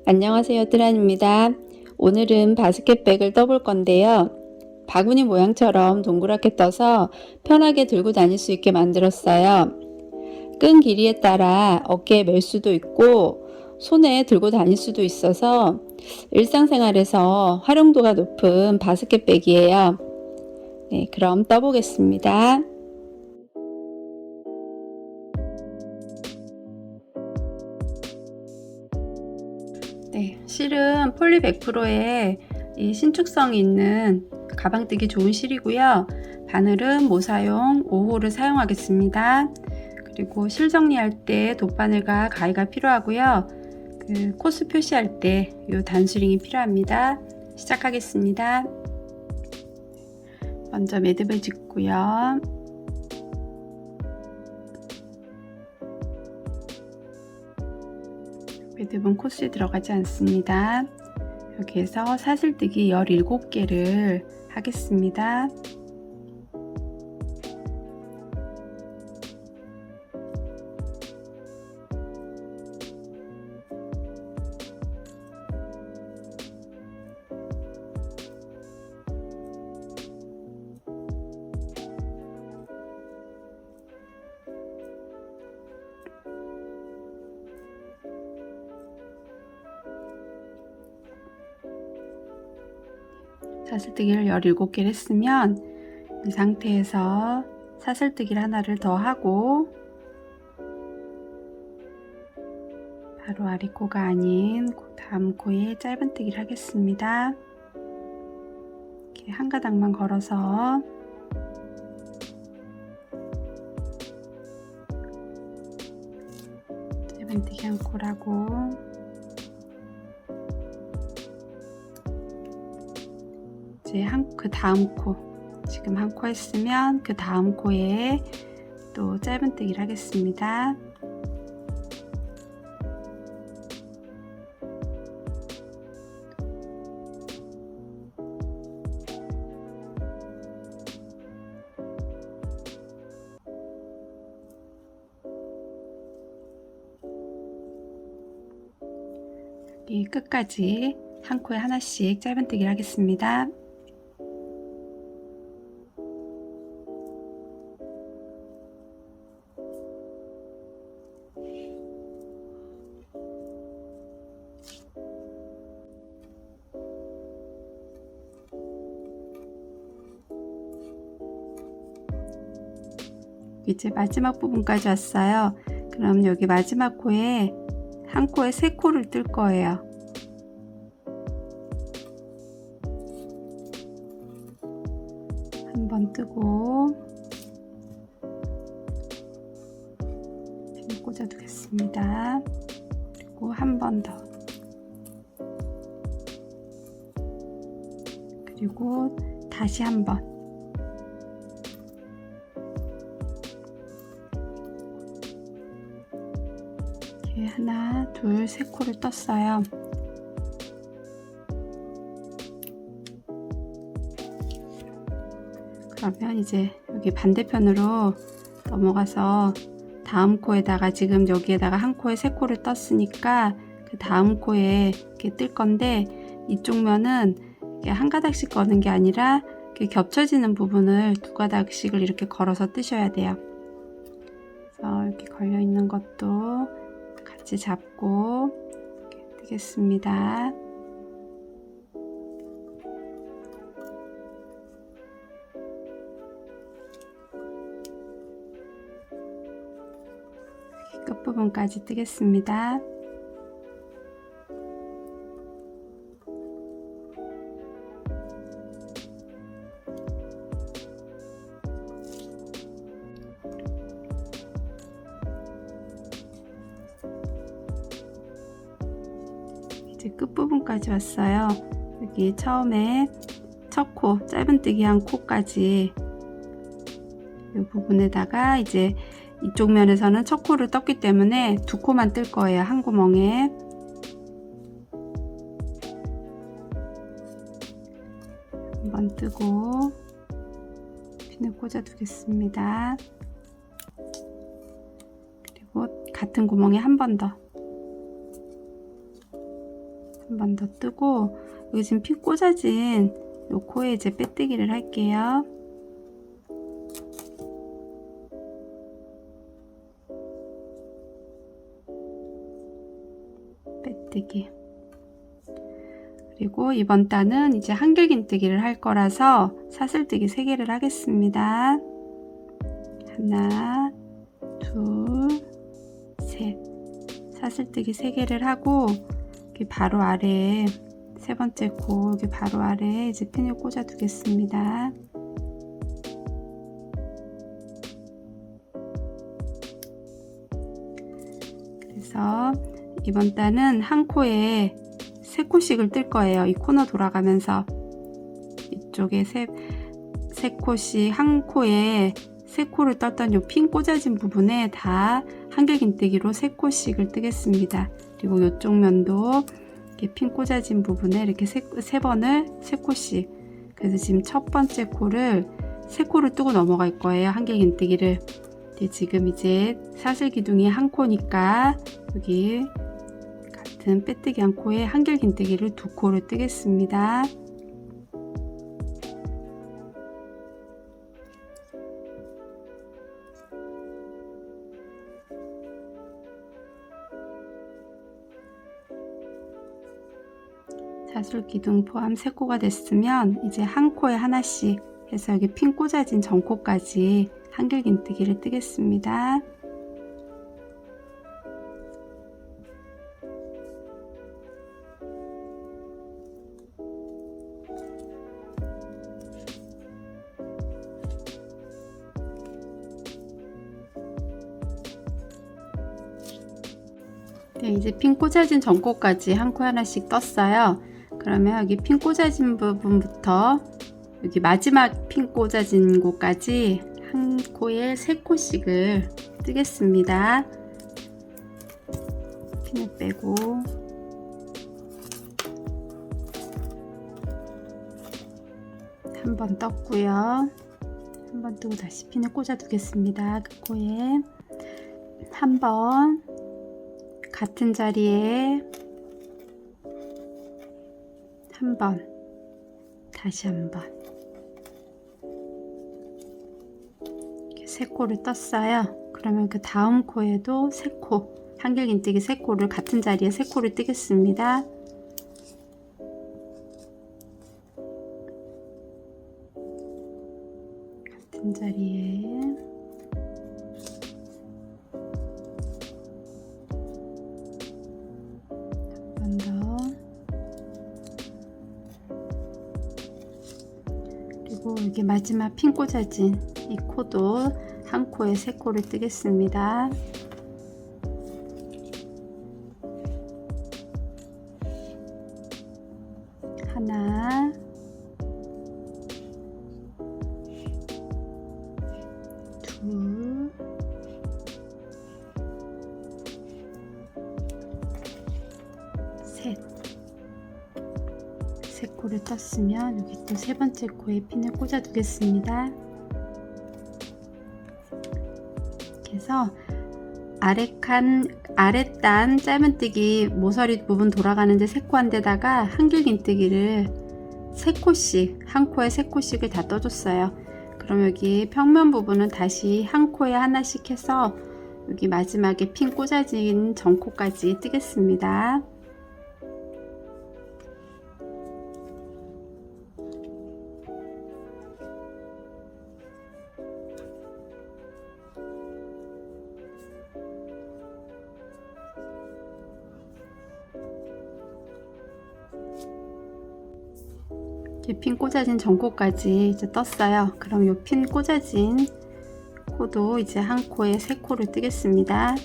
안녕하세요, 뚜란입니다. 오늘은 바스켓백을 떠볼 건데요. 바구니 모양처럼 동그랗게 떠서 편하게 들고 다닐 수 있게 만들었어요. 끈 길이에 따라 어깨에 멜 수도 있고 손에 들고 다닐 수도 있어서 일상생활에서 활용도가 높은 바스켓백이에요. 네, 그럼 떠보겠습니다. 네, 실은 폴리 100%의 이 신축성이 있는 가방뜨기 좋은 실이고요. 바늘은 모사용 5호를 사용하겠습니다. 그리고 실 정리할 때 돗바늘과 가위가 필요하고요. 그 코스 표시할 때 이 단수링이 필요합니다. 시작하겠습니다. 먼저 매듭을 짓고요. 매듭은 코스에 들어가지 않습니다. 여기에서 사슬뜨기 17개를 하겠습니다. 사슬뜨기를 17개를 했으면 이 상태에서 사슬뜨기를 하나를 더 하고 바로 아래 코가 아닌 다음 코에 짧은뜨기를 하겠습니다. 이렇게 한 가닥만 걸어서 짧은뜨기 한 코라고 이제 그 다음 코, 지금 한 코 했으면 그 다음 코에 또 짧은뜨기를 하겠습니다. 여기 끝까지 한 코에 하나씩 짧은뜨기를 하겠습니다. 이제 마지막 부분까지 왔어요. 그럼 여기 마지막 코에 한 코에 3코를 뜰 거예요. 한 번 뜨고 꽂아 두겠습니다. 그리고 한 번 더, 그리고 다시 한 번, 이렇게 하나, 둘, 3코를 떴어요. 그러면 이제 여기 반대편으로 넘어가서 다음 코에다가 지금 여기에다가 한 코에 3코를 떴으니까 그 다음 코에 이렇게 뜰 건데 이쪽 면은 이렇게 한 가닥씩 거는 게 아니라 이렇게 겹쳐지는 부분을 2가닥씩을 이렇게 걸어서 뜨셔야 돼요. 그래서 이렇게 걸려 있는 것도 같이 잡고 이렇게 뜨겠습니다. 끝부분까지 뜨겠습니다. 이제 끝부분까지 왔어요. 여기 처음에 첫 코, 짧은뜨기 한 코까지 이 부분에다가 이제 이쪽 면에서는 첫 코를 떴기 때문에 2코만 뜰 거예요. 한 구멍에. 한번 뜨고 핀을 꽂아 두겠습니다. 그리고 같은 구멍에 한 번 더. 한 번 더 뜨고, 여기 지금 핀 꽂아진 요 코에 이제 빼뜨기를 할게요. 빼뜨기. 그리고 이번 단은 이제 한길긴뜨기를 할 거라서 사슬뜨기 3개를 하겠습니다. 하나, 둘, 셋. 사슬뜨기 3개를 하고, 여기 바로 아래에, 3번째 코, 여기 바로 아래에 이제 핀을 꽂아 두겠습니다. 그래서 이번 단은 한 코에 3코씩을 뜰 거예요. 이 코너 돌아가면서 이쪽에 3코씩, 한 코에 3코를 떴던 요 핀 꽂아진 부분에 다 한길긴뜨기로 3코씩을 뜨겠습니다. 그리고 이쪽 면도 이렇게 핀 꽂아진 부분에 이렇게 3번을 3코씩. 그래서 지금 첫 번째 코를 3코를 뜨고 넘어갈 거예요. 한길긴뜨기를. 지금 이제 사슬 기둥이 한 코니까 여기 같은 빼뜨기 한 코에 한길긴뜨기를 2코를 뜨겠습니다. 사슬 기둥 포함 3코가 됐으면 이제 한 코에 하나씩 해서 여기 핀 꽂아진 전코까지 한길긴뜨기를 뜨겠습니다. 네, 이제 핀 꽂아진 전코까지 한 코 하나씩 떴어요. 그러면 여기 핀 꽂아진 부분부터 여기 마지막 핀 꽂아진 곳까지 한 코에 3코씩을 뜨겠습니다. 핀을 빼고 한 번 떴고요. 한 번 뜨고 다시 핀을 꽂아 두겠습니다. 그 코에 한 번 같은 자리에 한 번, 다시 한 번. 이렇게 3코를 떴어요. 그러면 그 다음 코에도 3코, 한길긴뜨기 3코를 같은 자리에 3코를 뜨겠습니다. 같은 자리에 한 번 더. 그리고 여기 마지막 핀 꽂아진 이 코도 한 코에 3코를 뜨겠습니다. 하나, 둘, 셋. 3코를 떴으면 여기 또 3번째 코에 핀을 꽂아 두겠습니다. 그래서 아랫단 짧은뜨기 모서리 부분 돌아가는데 3코 한 데다가 한길긴뜨기를 3코씩, 한 코에 3코씩을 다 떠줬어요. 그럼 여기 평면 부분은 다시 한 코에 하나씩 해서 여기 마지막에 핀 꽂아진 전코까지 뜨겠습니다. 핀 꽂아진 전코까지 이제 떴어요. 그럼 이 핀 꽂아진 코도 이제 한 코에 3코를 뜨겠습니다.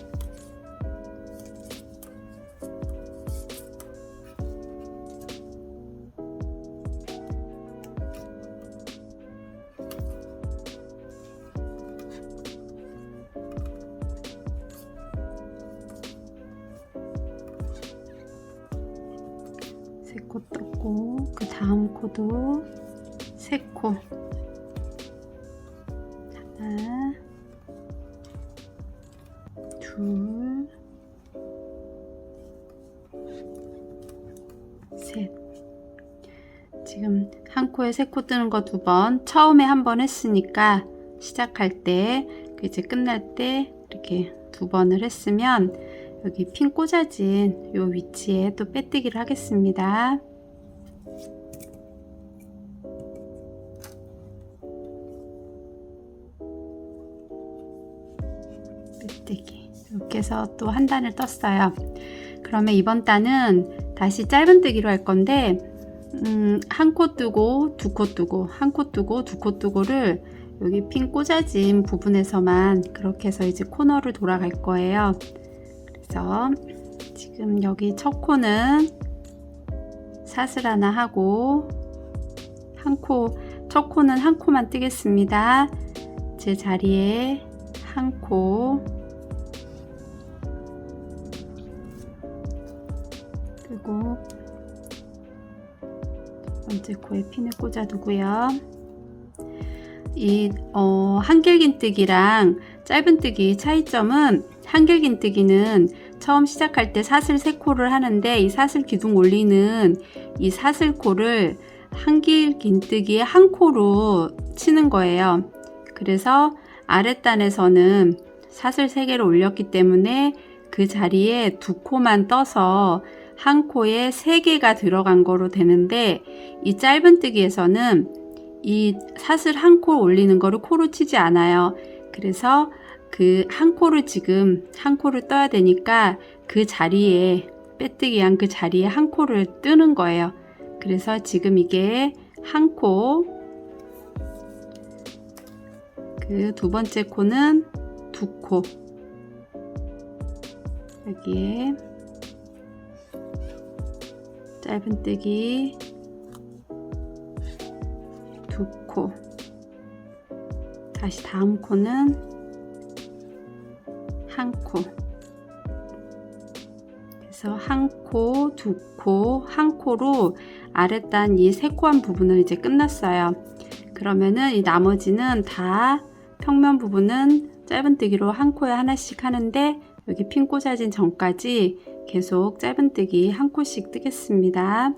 세 코 떴고 그 다음 코도 3코 하나 둘 셋. 지금 한 코에 3코 뜨는 거 2번, 처음에 한 번 했으니까 시작할 때, 이제 끝날 때 이렇게 2번을 했으면 여기 핀 꽂아진 요 위치에 또 빼뜨기를 하겠습니다. 빼뜨기. 이렇게 해서 또 한 단을 떴어요. 그러면 이번 단은 다시 짧은뜨기로 할 건데 한 코 뜨고 2코 뜨고 한 코 뜨고 2코 뜨고를 여기 핀 꽂아진 부분에서만 그렇게 해서 이제 코너를 돌아갈 거예요. 그래서 지금 여기 첫 코는 사슬 하나 하고 첫 코는 한 코만 뜨겠습니다. 제 자리에 한 코 뜨고 첫 번째 코에 핀을 꽂아 두고요. 이 한길긴뜨기랑 짧은뜨기 차이점은 한길긴뜨기는 처음 시작할 때 사슬 3코를 하는데 이 사슬 기둥 올리는 이 사슬코를 한길긴뜨기의 한 코로 치는 거예요. 그래서 아랫단에서는 사슬 3개를 올렸기 때문에 그 자리에 2코만 떠서 한 코에 3개가 들어간 거로 되는데 이 짧은뜨기에서는 이 사슬 한 코 올리는 거를 코로 치지 않아요. 그래서 그 한 코를 지금 한 코를 떠야 되니까 그 자리에 빼뜨기한 그 자리에 한 코를 뜨는 거예요. 그래서 지금 이게 한 코, 그 두 번째 코는 2코, 여기에 짧은뜨기 2코, 다시 다음 코는 한 코, 그래서 한 코, 2코, 한 코로 아랫단 이 3코한 부분은 이제 끝났어요. 그러면은 이 나머지는 다 평면 부분은 짧은뜨기로 한 코에 하나씩 하는데 여기 핀 꽂아진 전까지 계속 짧은뜨기 한 코씩 뜨겠습니다.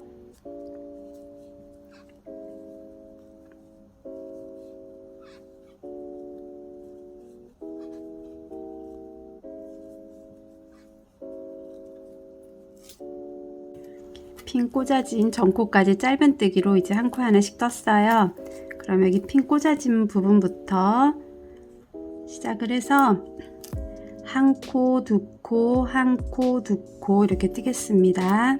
핀 꽂아진 전코까지 짧은뜨기로 이제 한 코 하나씩 떴어요. 그럼 여기 핀 꽂아진 부분부터 시작을 해서 한 코, 2코, 한 코, 2코 이렇게 뜨겠습니다.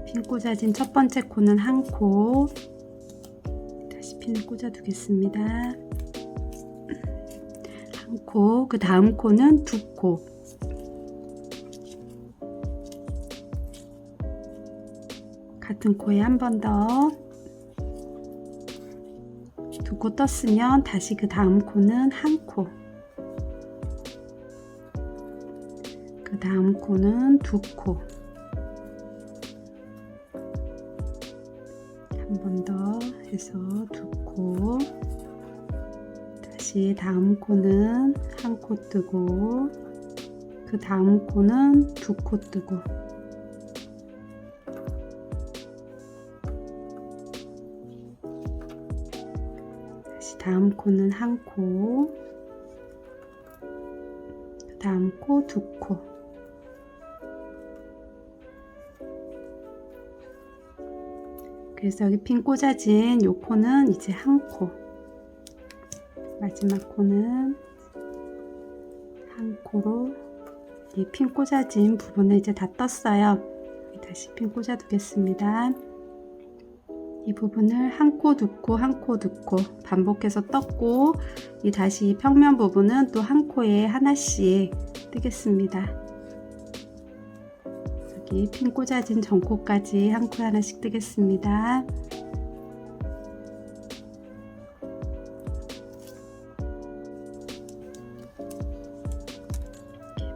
핀 꽂아진 첫 번째 코는 한 코, 다시 핀을 꽂아 두겠습니다. 한 코, 그 다음 코는 2코, 같은 코에 한 번 더 2코 떴으면 다시 그 다음 코는 한 코, 그 다음 코는 2코, 한 번 더 해서 2코, 다시 다음 코는 한 코 뜨고 그 다음 코는 2코 뜨고 다시 다음 코는 한 코, 그 다음 코 2코, 그래서 여기 핀 꽂아진 요 코는 이제 한 코, 마지막 코는 한 코로 이 핀 꽂아진 부분을 이제 다 떴어요. 다시 핀 꽂아 두겠습니다. 이 부분을 한 코, 2코, 한 코, 2코 반복해서 떴고 이 다시 평면 부분은 또 한 코에 하나씩 뜨겠습니다. 여기 핀 꽂아진 전코까지 한 코에 하나씩 뜨겠습니다.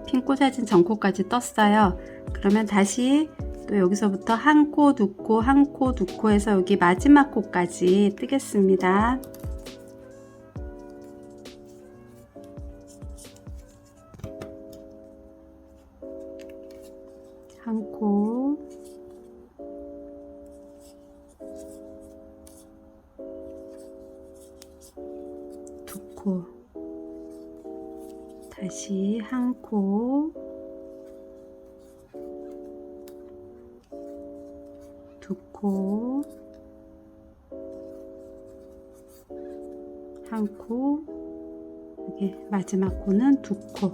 핀 꽂아진 전코까지 떴어요. 그러면 다시 또 여기서부터 한 코, 2코, 한 코, 2코 해서 여기 마지막 코까지 뜨겠습니다. 한 코, 두 코, 다시 한 코, 두 코, 한 코, 여기 마지막 코는 두 코.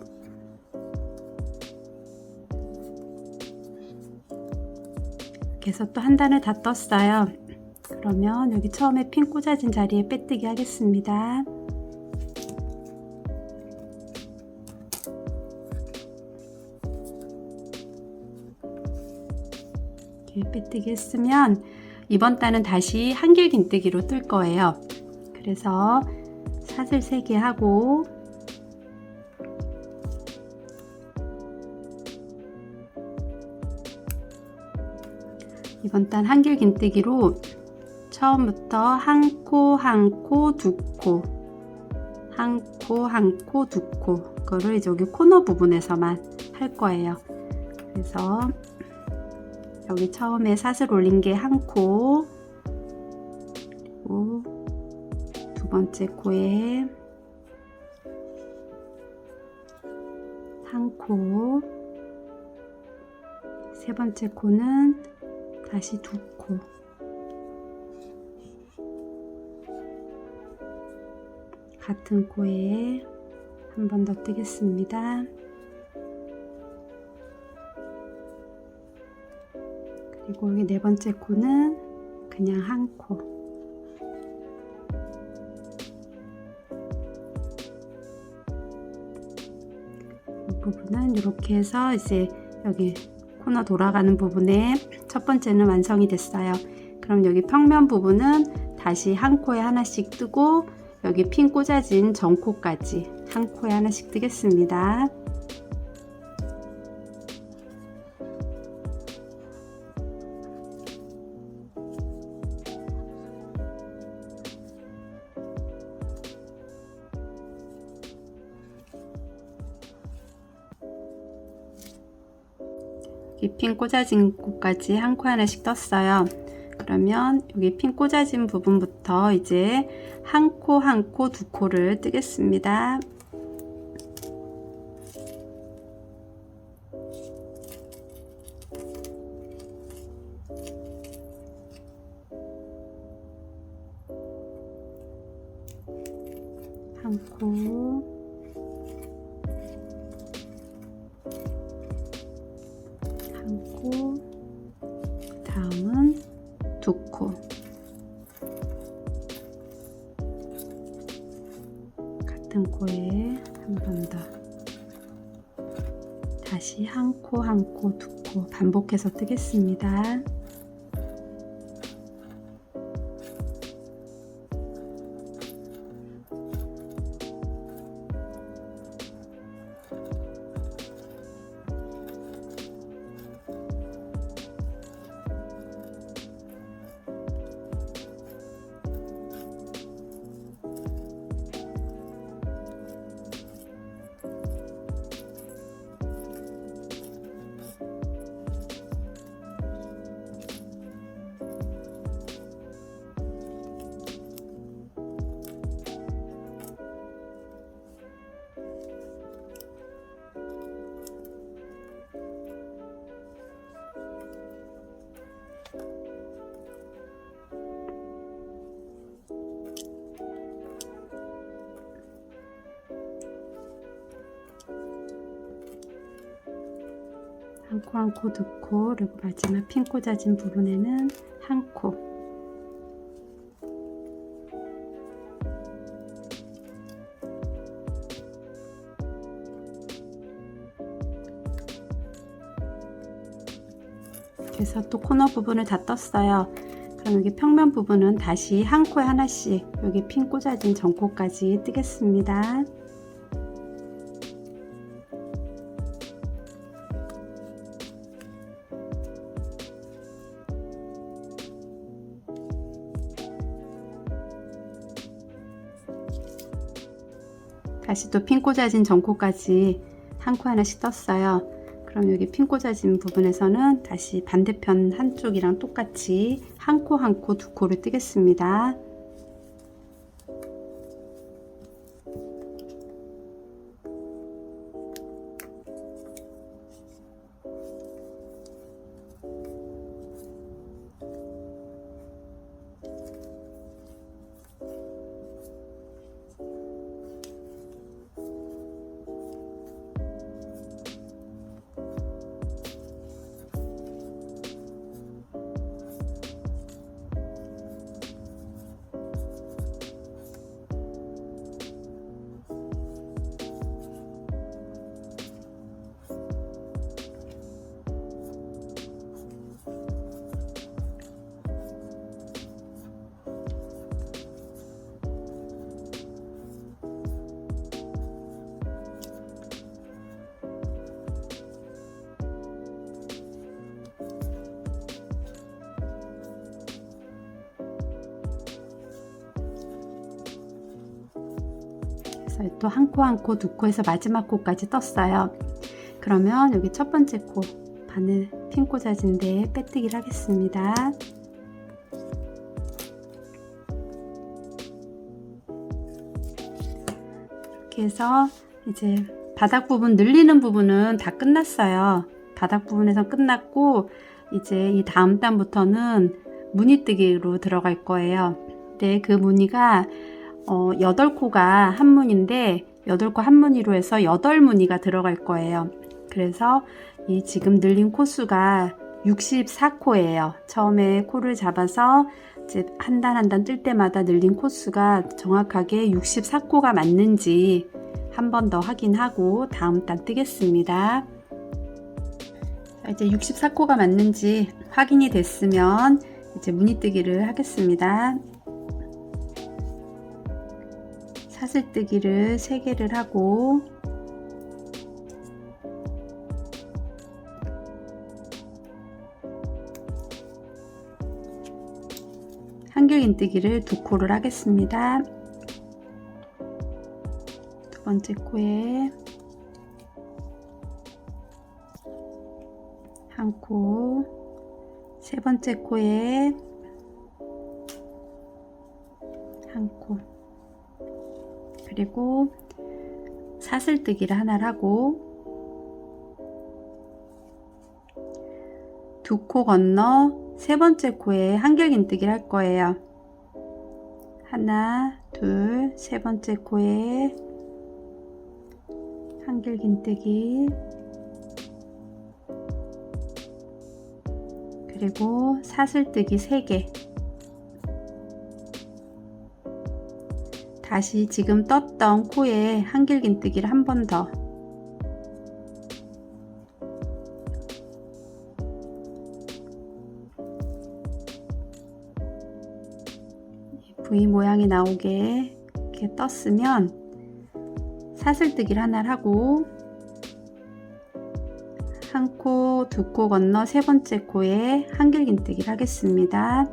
이렇게 해서 또 한 단을 다 떴어요. 그러면 여기 처음에 핀 꽂아진 자리에 빼뜨기 하겠습니다. 이렇게 빼뜨기 했으면 이번 단은 다시 한길긴뜨기로 뜰 거예요. 그래서 사슬 3개 하고 이번 단 한길긴뜨기로 처음부터 한 코, 한 코, 두 코, 한 코, 한 코, 두 코, 그거를 이제 여기 코너 부분에서만 할 거예요. 그래서 여기 처음에 사슬 올린 게 한 코, 그리고 두 번째 코에 한 코, 세 번째 코는 다시 두 코, 같은 코에 한 번 더 뜨겠습니다. 그리고 여기 네 번째 코는 그냥 한 코, 이 부분은 이렇게 해서 이제 여기 코너 돌아가는 부분에 첫 번째는 완성이 됐어요. 그럼 여기 평면 부분은 다시 한 코에 하나씩 뜨고 여기 핀 꽂아진 전코까지 한 코에 하나씩 뜨겠습니다. 이 핀 꽂아진 곳까지 한 코 하나씩 떴어요. 그러면 여기 핀 꽂아진 부분부터 이제 한 코, 한 코, 두 코를 뜨겠습니다. 한 코, 한 코, 다음은 두 코, 같은 코에 한 번 더, 다시 한 코, 한 코, 두 코 반복해서 뜨겠습니다. 한 코, 한 코, 두 코, 그리고 마지막 핀 꽂아진 부분에는 한 코. 그래서 또 코너 부분을 다 떴어요. 그럼 여기 평면 부분은 다시 한 코에 하나씩 여기 핀 꽂아진 전코까지 뜨겠습니다. 다시 또 핀 꽂아진 전코까지 한 코 하나씩 떴어요. 그럼 여기 핀 꽂아진 부분에서는 다시 반대편 한쪽이랑 똑같이 한 코 한 코 두 코를 뜨겠습니다. 또 한 코 한 코 두 코에서 마지막 코까지 떴어요. 그러면 여기 첫 번째 코 바늘 핀 꽂아진 데에 빼뜨기를 하겠습니다. 이렇게 해서 이제 바닥 부분 늘리는 부분은 다 끝났어요. 바닥 부분에서 끝났고 이제 이 다음 단부터는 무늬뜨기로 들어갈 거예요. 근데 그 무늬가 8코가 한 무늬인데 8코 한 무늬로 해서 8무늬가 들어갈 거예요. 그래서 이 지금 늘린 코수가 64코예요. 처음에 코를 잡아서 이제 한 단 한 단 뜰 때마다 늘린 코수가 정확하게 64코가 맞는지 한 번 더 확인하고 다음 단 뜨겠습니다. 자, 이제 64코가 맞는지 확인이 됐으면 이제 무늬뜨기를 하겠습니다. 사슬뜨기를 3개를 하고 한길긴뜨기를 2코를 하겠습니다. 두 번째 코에 한 코, 세 번째 코에 한 코, 그리고 사슬뜨기를 하나를 하고 2코 건너 세 번째 코에 한길긴뜨기를 할 거예요. 하나, 둘, 세 번째 코에 한길긴뜨기, 그리고 사슬뜨기 3개, 다시 지금 떴던 코에 한길긴뜨기를 한 번 더, V 모양이 나오게 이렇게 떴으면 사슬뜨기를 하나를 하고 한 코, 2코 건너 세 번째 코에 한길긴뜨기를 하겠습니다.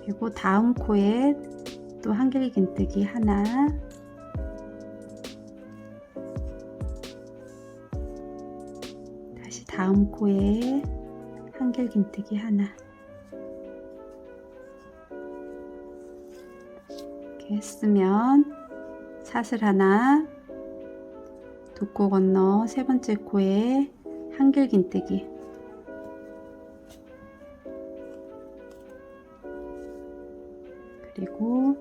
그리고 다음 코에 또 한길긴뜨기 하나, 다시 다음 코에 한길긴뜨기 하나, 이렇게 했으면 사슬 하나, 2코 건너 세 번째 코에 한길긴뜨기, 그리고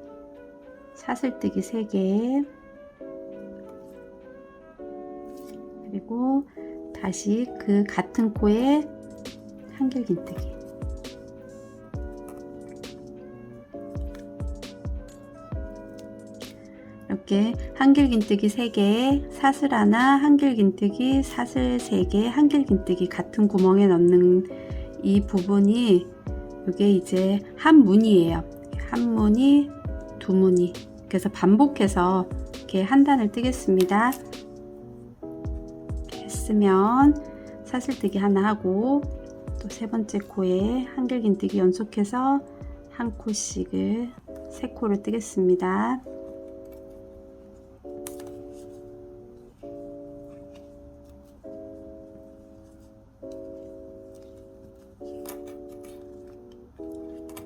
사슬뜨기 3개, 그리고 다시 그 같은 코에 한길긴뜨기, 이렇게 한길긴뜨기 3개, 사슬 하나, 한길긴뜨기, 사슬 3개, 한길긴뜨기 같은 구멍에 넣는 이 부분이 이게 이제 한 무늬예요. 한 무늬, 두 무늬. 그래서 반복해서 이렇게 한 단을 뜨겠습니다. 이렇게 했으면 사슬뜨기 하나 하고 또 세 번째 코에 한길긴뜨기 연속해서 한 코씩을 3코를 뜨겠습니다.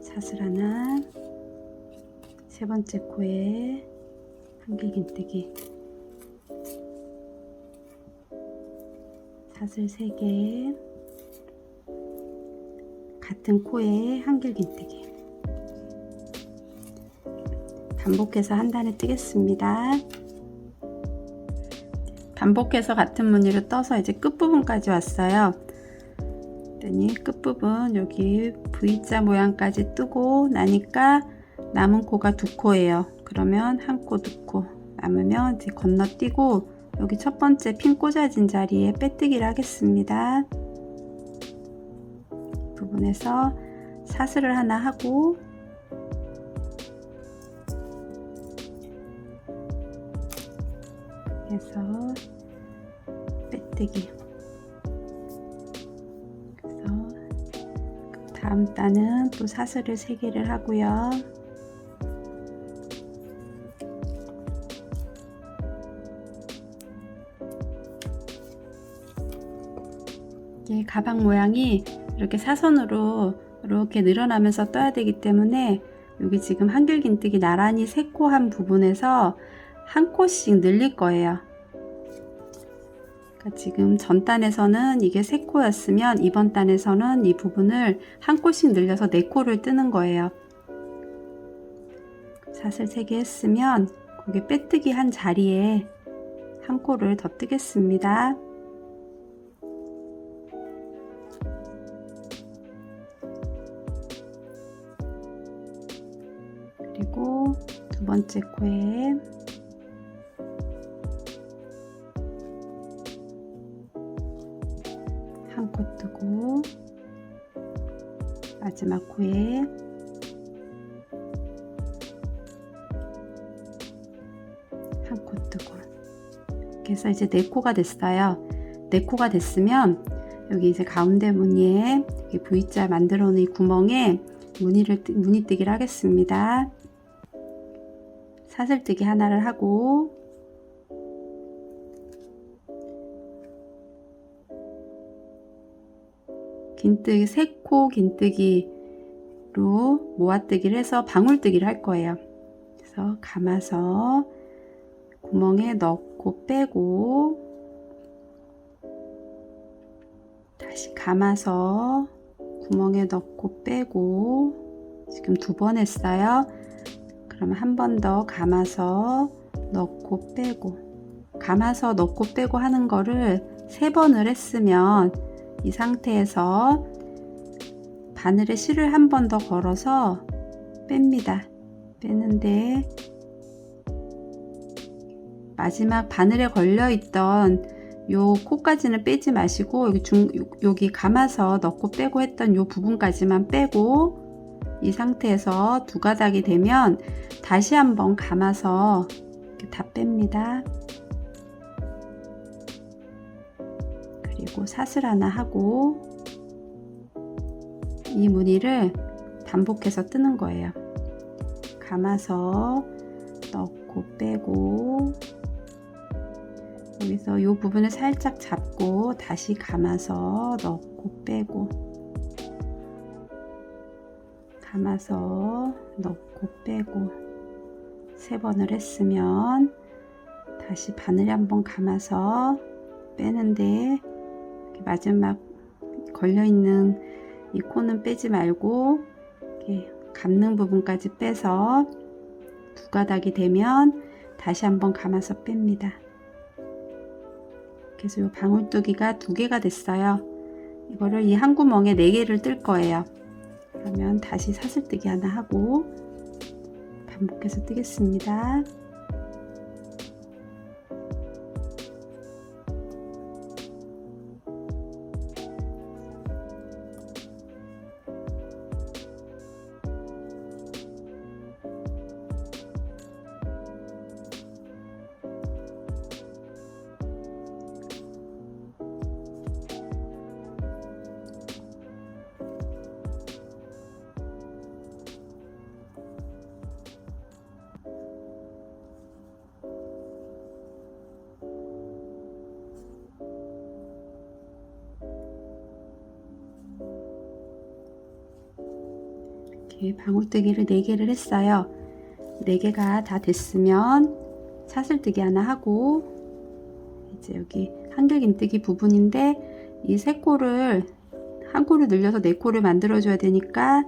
사슬 하나, 3번째 코에 한길긴뜨기, 사슬 3개, 같은 코에 한길긴뜨기, 반복해서 한 단에 뜨겠습니다. 반복해서 같은 무늬로 떠서 이제 끝부분까지 왔어요. 그랬더니 끝부분 여기 V자 모양까지 뜨고 나니까 남은 코가 2코예요. 그러면 1코, 2코 남으면 이제 건너뛰고 여기 첫 번째 핀 꽂아진 자리에 빼뜨기를 하겠습니다. 이 부분에서 사슬을 하나 하고 해서 빼뜨기, 그래서 다음 단은 또 사슬을 3개를 하고요. 이게 가방 모양이 이렇게 사선으로 이렇게 늘어나면서 떠야 되기 때문에 여기 지금 한길긴뜨기 나란히 3코 한 부분에서 1코씩 늘릴 거예요. 그러니까 지금 전 단에서는 이게 3코였으면 이번 단에서는 이 부분을 1코씩 늘려서 4코를 뜨는 거예요. 사슬 3개 했으면 거기 빼뜨기 한 자리에 1코를 더 뜨겠습니다. 그리고 2번째 코에 한 코 뜨고 마지막 코에 한 코 뜨고, 그래서 이제 4코가 됐어요. 4코가 됐으면 여기 이제 가운데 무늬에 V자 만들어 놓은 이 구멍에 무늬뜨기를 하겠습니다. 사슬뜨기 하나를 하고 긴뜨기 3코 긴뜨기로 모아뜨기를 해서 방울뜨기를 할 거예요. 그래서 감아서 구멍에 넣고 빼고 다시 감아서 구멍에 넣고 빼고 지금 2번 했어요. 그러면 한 번 더 감아서 넣고 빼고, 감아서 넣고 빼고 하는 거를 3번을 했으면 이 상태에서 바늘에 실을 한 번 더 걸어서 뺍니다. 빼는데 마지막 바늘에 걸려 있던 요 코까지는 빼지 마시고 여기 감아서 넣고 빼고 했던 요 부분까지만 빼고 이 상태에서 2가닥이 되면 다시 한번 감아서 이렇게 다 뺍니다. 그리고 사슬 하나 하고 이 무늬를 반복해서 뜨는 거예요. 감아서 넣고 빼고 여기서 이 부분을 살짝 잡고 다시 감아서 넣고 빼고 감아서 넣고 빼고 3번을 했으면 다시 바늘에 한번 감아서 빼는데 마지막 걸려있는 이 코는 빼지 말고 이렇게 감는 부분까지 빼서 2가닥이 되면 다시 한번 감아서 뺍니다. 그래서 이 방울뜨기가 2개가 됐어요. 이거를 이 한 구멍에 4개를 뜰 거예요. 그러면 다시 사슬뜨기 하나 하고 반복해서 뜨겠습니다. 이렇게 방울뜨기를 4개를 했어요. 4개가 다 됐으면 사슬뜨기 하나 하고, 이제 여기 한길긴뜨기 부분인데 이 3코를 한 코를 늘려서 4코를 만들어 줘야 되니까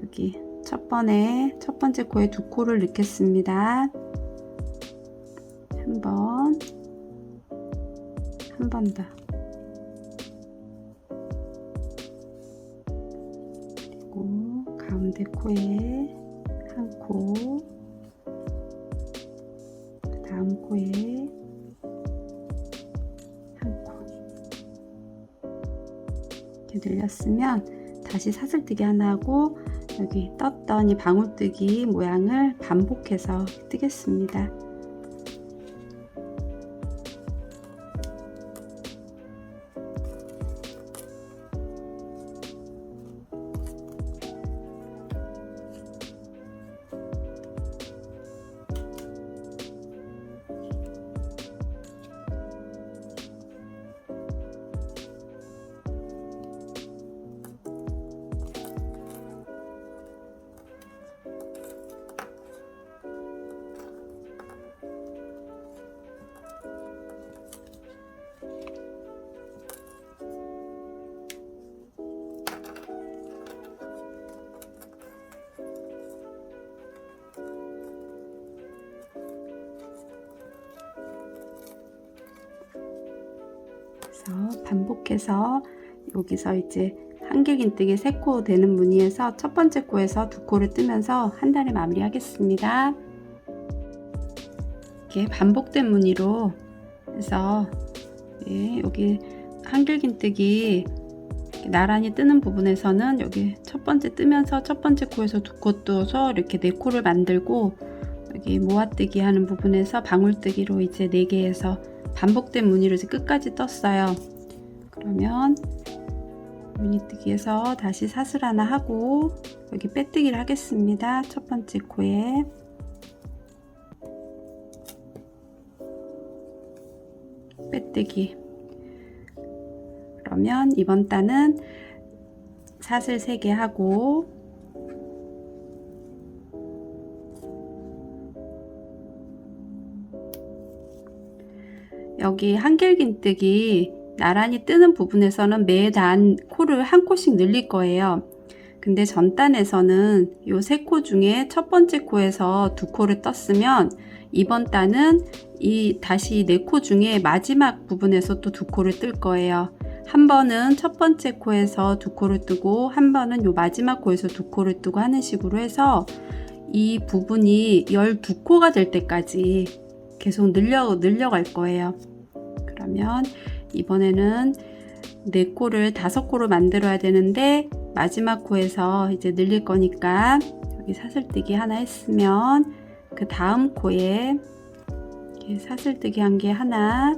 여기 첫 번째 코에 2코를 넣겠습니다. 한 번 더, 그리고 가운데 코에 1코, 다음 코에 1코 이렇게 늘렸으면 다시 사슬뜨기 하나 하고 여기 떴던 이 방울뜨기 모양을 반복해서 뜨겠습니다. 그래서 반복해서 여기서 이제 한길긴뜨기 3코 되는 무늬에서 첫 번째 코에서 2코를 뜨면서 한 단을 마무리하겠습니다. 이렇게 반복된 무늬로 해서 여기 한길긴뜨기 나란히 뜨는 부분에서는 여기 첫 번째 뜨면서 첫 번째 코에서 2코 떠서 이렇게 4코를 만들고, 여기 모아뜨기 하는 부분에서 방울뜨기로 이제 4개에서 반복된 무늬로 이제 끝까지 떴어요. 그러면 무늬뜨기에서 다시 사슬 하나 하고 여기 빼뜨기를 하겠습니다. 첫 번째 코에 빼뜨기. 그러면 이번 단은 사슬 3개 하고 여기 한길긴뜨기 나란히 뜨는 부분에서는 매단 코를 한 코씩 늘릴 거예요. 근데 전단에서는 요 3코 중에 첫 번째 코에서 2코를 떴으면 이번 단은 다시 4코 중에 마지막 부분에서 또 2코를 뜰 거예요. 한 번은 첫 번째 코에서 2코를 뜨고 한 번은 요 마지막 코에서 2코를 뜨고 하는 식으로 해서 이 부분이 12코가 될 때까지 계속 늘려갈 거예요. 그러면 이번에는 4코를 5코로 만들어야 되는데 마지막 코에서 이제 늘릴 거니까 여기 사슬뜨기 하나 했으면 그 다음 코에 이렇게 사슬뜨기 한 개 하나,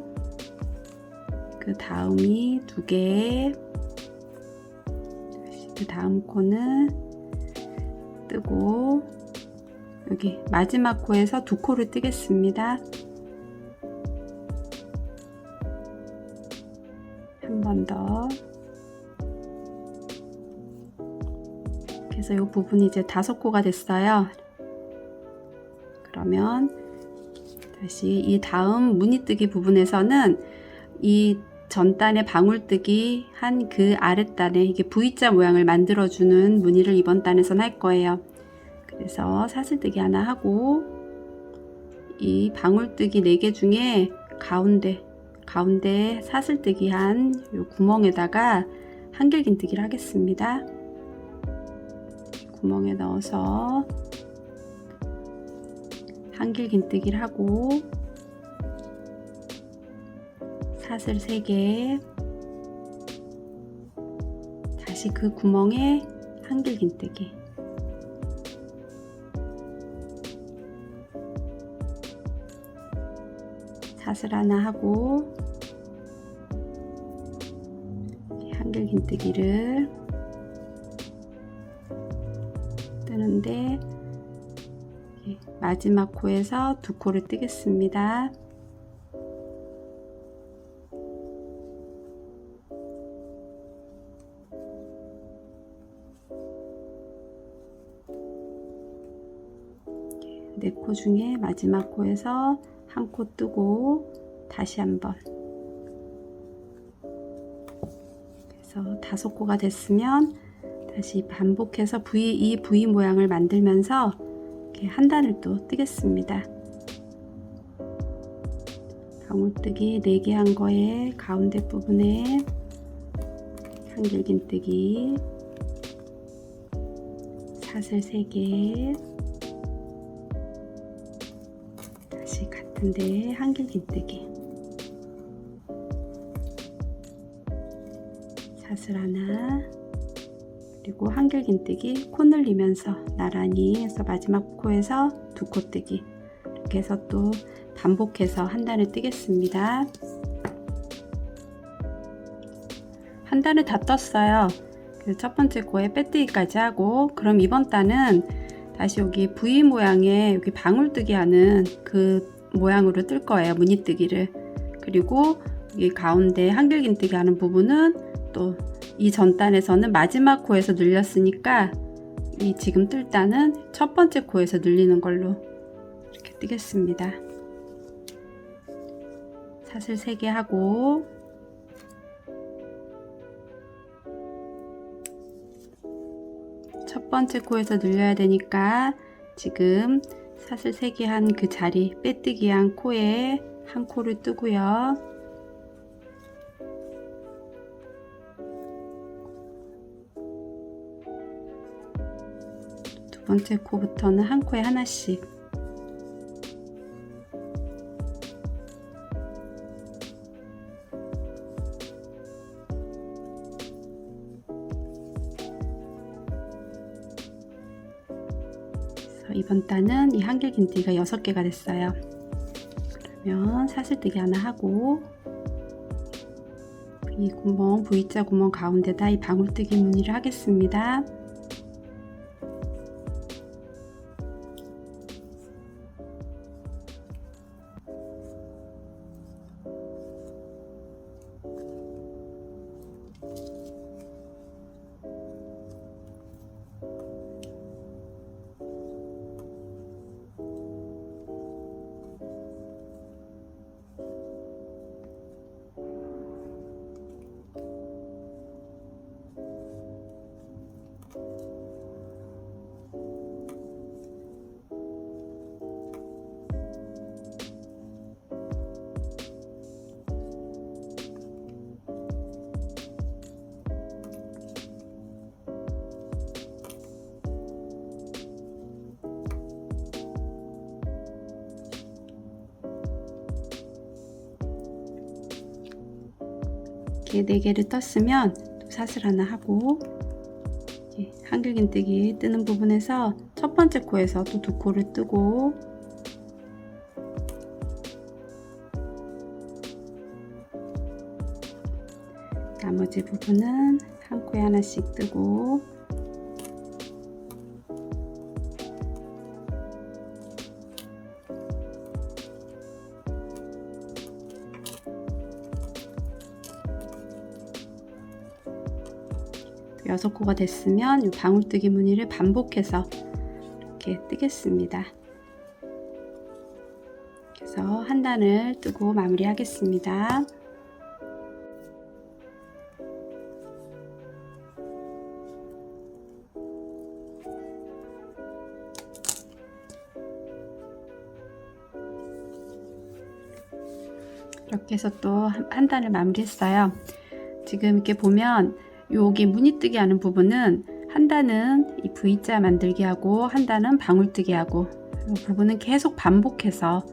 그 다음이 2개, 그 다음 코는 뜨고 여기 마지막 코에서 2코를 뜨겠습니다. 한 번 더. 그래서 이 부분이 이제 5코가 됐어요. 그러면 다시 이 다음 무늬뜨기 부분에서는 이 전단에 방울뜨기 한 그 아랫단에 이게 V자 모양을 만들어주는 무늬를 이번 단에선 할 거예요. 그래서 사슬뜨기 하나 하고 이 방울뜨기 4개 중에 가운데 사슬뜨기 한 요 구멍에다가 한길긴뜨기를 하겠습니다. 구멍에 넣어서 한길긴뜨기를 하고 사슬 3개, 다시 그 구멍에 한길긴뜨기, 사슬 하나 하고 한길긴뜨기를 뜨는데 마지막 코에서 2코를 뜨겠습니다. 4코 중에 마지막 코에서 한 코 뜨고 다시 한번, 그래서 5코가 됐으면 다시 반복해서 이 V 모양을 만들면서 이렇게 한 단을 또 뜨겠습니다. 방울뜨기 4개 한 거에 가운데 부분에 한길긴뜨기, 사슬 3개, 다시 같은데 한길긴뜨기, 사슬 하나, 그리고 한길긴뜨기, 코 늘리면서 나란히 해서 마지막 코에서 2코 뜨기, 이렇게 해서 또 반복해서 한 단을 뜨겠습니다. 한 단을 다 떴어요. 그래서 첫 번째 코에 빼뜨기까지 하고, 그럼 이번 단은 다시 여기 V 모양의 여기 방울뜨기 하는 그 모양으로 뜰 거예요. 무늬뜨기를. 그리고 여기 가운데 한길긴뜨기 하는 부분은 또 이 전 단에서는 마지막 코에서 늘렸으니까 이 지금 뜰 단은 첫 번째 코에서 늘리는 걸로 이렇게 뜨겠습니다. 사슬 3개 하고, 첫 번째 코에서 늘려야 되니까 지금 사슬 3개 한 그 자리 빼뜨기 한 코에 한 코를 뜨고요. 두 번째 코부터는 한 코에 하나씩, 이번 단은 이 한길긴뜨기가 6개가 됐어요. 그러면 사슬뜨기 하나 하고, 이 구멍, V자 구멍 가운데다 이 방울뜨기 무늬를 하겠습니다. 이렇게 4개를 떴으면 또 사슬 하나 하고, 한길긴뜨기 뜨는 부분에서 첫 번째 코에서 또 2코를 뜨고, 나머지 부분은 한 코에 하나씩 뜨고, 또 6코가 됐으면 이 방울뜨기 무늬를 반복해서 이렇게 뜨겠습니다. 그래서 한 단을 뜨고 마무리 하겠습니다. 이렇게 해서 또 한 단을 마무리했어요. 지금 이렇게 보면 여기 무늬뜨기 하는 부분은 한 단은 이 V자 만들기 하고 한 단은 방울뜨기 하고, 이 부분은 계속 반복해서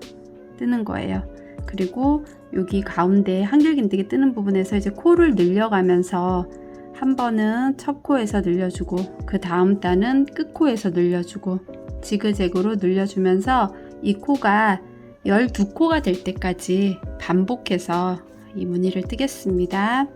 뜨는 거예요. 그리고 여기 가운데 한길긴뜨기 뜨는 부분에서 이제 코를 늘려가면서 한 번은 첫 코에서 늘려주고, 그 다음 단은 끝 코에서 늘려주고, 지그재그로 늘려주면서 이 코가 12코가 될 때까지 반복해서 이 무늬를 뜨겠습니다.